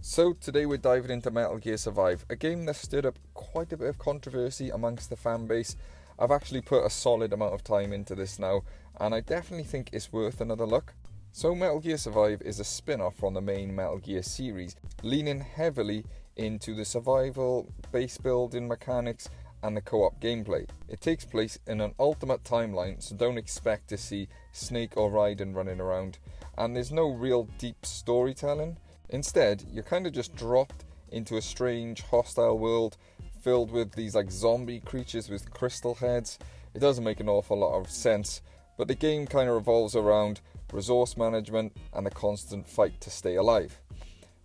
So today we're diving into Metal Gear Survive, a game that stirred up quite a bit of controversy amongst the fan base. I've actually put a solid amount of time into this now, and I definitely think it's worth another look. So Metal Gear Survive is a spin-off from the main Metal Gear series, leaning heavily into the survival, base building mechanics, and the co-op gameplay. It takes place in an alternate timeline, so don't expect to see Snake or Raiden running around, and there's no real deep storytelling. Instead, you're kind of just dropped into a strange, hostile world filled with these zombie creatures with crystal heads. It doesn't make an awful lot of sense, but the game kind of revolves around resource management and the constant fight to stay alive.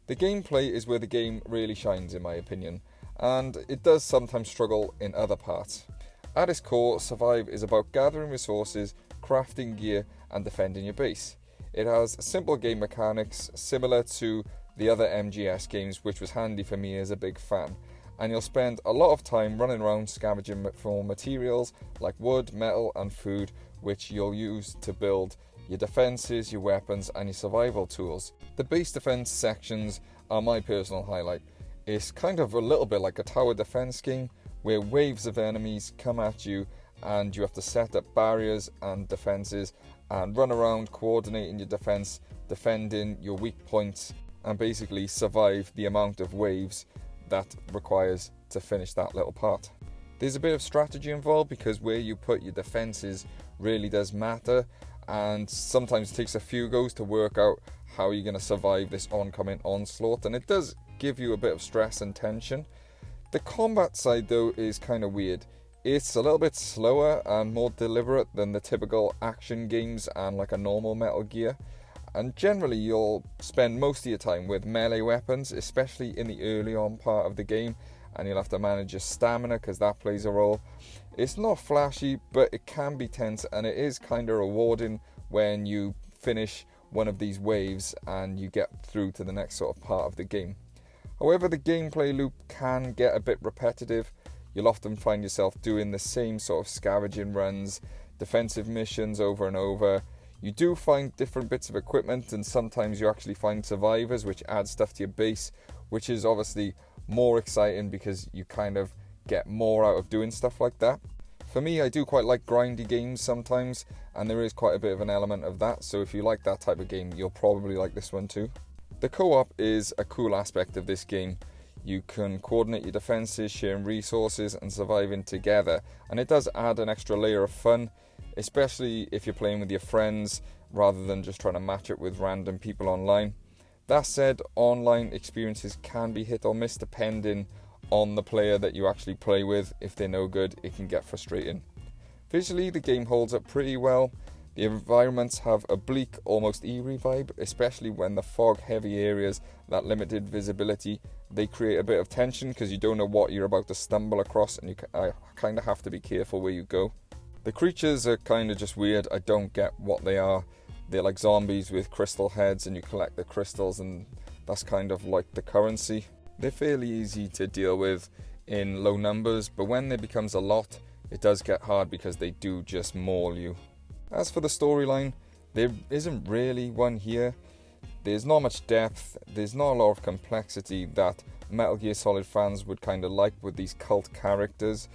The gameplay is where the game really shines, in my opinion, and it does sometimes struggle in other parts. At its core, Survive is about gathering resources, crafting gear, and defending your base. It has simple game mechanics similar to the other MGS games, which was handy for me as a big fan, and you'll spend a lot of time running around scavenging for materials like wood, metal and food, which you'll use to build your defenses, your weapons and your survival tools. The base defense sections are my personal highlight. It's kind of a little bit like a tower defense game where waves of enemies come at you and you have to set up barriers and defenses and run around coordinating your defense, defending your weak points, and basically survive the amount of waves that requires to finish that little part. There's a bit of strategy involved because where you put your defenses really does matter, and sometimes it takes a few goes to work out how you're going to survive this oncoming onslaught, and it does give you a bit of stress and tension. The combat side though is kind of weird. It's a little bit slower and more deliberate than the typical action games and like a normal Metal Gear. And generally you'll spend most of your time with melee weapons, especially in the early on part of the game, and you'll have to manage your stamina because that plays a role. It's not flashy, but it can be tense, and it is kind of rewarding when you finish one of these waves and you get through to the next sort of part of the game. However, the gameplay loop can get a bit repetitive. You'll often find yourself doing the same sort of scavenging runs, defensive missions over and over. You do find different bits of equipment, and sometimes you actually find survivors which add stuff to your base, which is obviously more exciting because you kind of get more out of doing stuff like that. For me, I do quite like grindy games sometimes, and there is quite a bit of an element of that, so if you like that type of game, you'll probably like this one too. The co-op is a cool aspect of this game. You can coordinate your defenses, sharing resources and surviving together, and it does add an extra layer of fun, especially if you're playing with your friends rather than just trying to match it with random people online. That said, online experiences can be hit or miss depending on the player that you actually play with. If they're no good, it can get frustrating. Visually, the game holds up pretty well. The environments have a bleak, almost eerie vibe, especially when the fog-heavy areas, that limited visibility, they create a bit of tension because you don't know what you're about to stumble across, and you kind of have to be careful where you go. The creatures are kind of just weird. I don't get what they are. They're like zombies with crystal heads, and you collect the crystals, and that's kind of like the currency. They're fairly easy to deal with in low numbers, but when there becomes a lot, it does get hard because they do just maul you. As for the storyline, there isn't really one here. There's not much depth, there's not a lot of complexity that Metal Gear Solid fans would kind of like with these cult characters.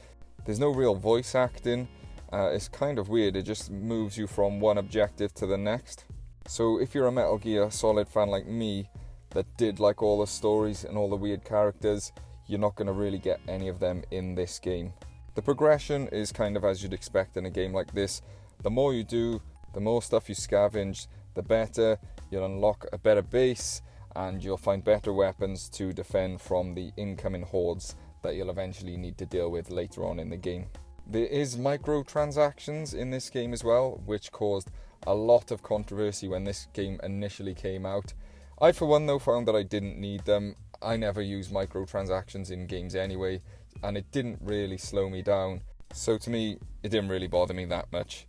There's no real voice acting. It's kind of weird, it just moves you from one objective to the next. So if you're a Metal Gear Solid fan like me, that did like all the stories and all the weird characters, you're not going to really get any of them in this game. The progression is kind of as you'd expect in a game like this. The more you do, the more stuff you scavenge, the better. You'll unlock a better base, and you'll find better weapons to defend from the incoming hordes that you'll eventually need to deal with later on in the game. There is microtransactions in this game as well, which caused a lot of controversy when this game initially came out. I, for one though, found that I didn't need them. I never use microtransactions in games anyway, and it didn't really slow me down. So to me, it didn't really bother me that much.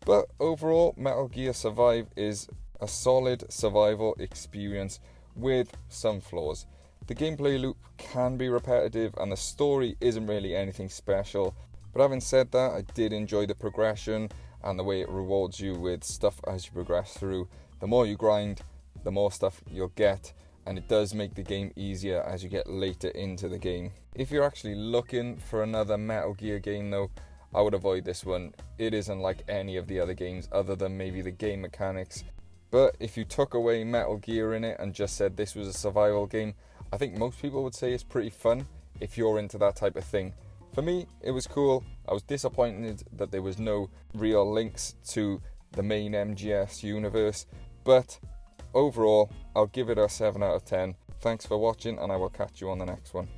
But overall, Metal Gear Survive is a solid survival experience with some flaws. The gameplay loop can be repetitive and the story isn't really anything special. But having said that, I did enjoy the progression and the way it rewards you with stuff as you progress through. The more you grind, the more stuff you'll get, and it does make the game easier as you get later into the game. If you're actually looking for another Metal Gear game though, I would avoid this one. It isn't like any of the other games other than maybe the game mechanics. But if you took away Metal Gear in it and just said this was a survival game, I think most people would say it's pretty fun if you're into that type of thing. For me, it was cool. I was disappointed that there was no real links to the main MGS universe, but overall, I'll give it a 7 out of 10. Thanks for watching, and I will catch you on the next one.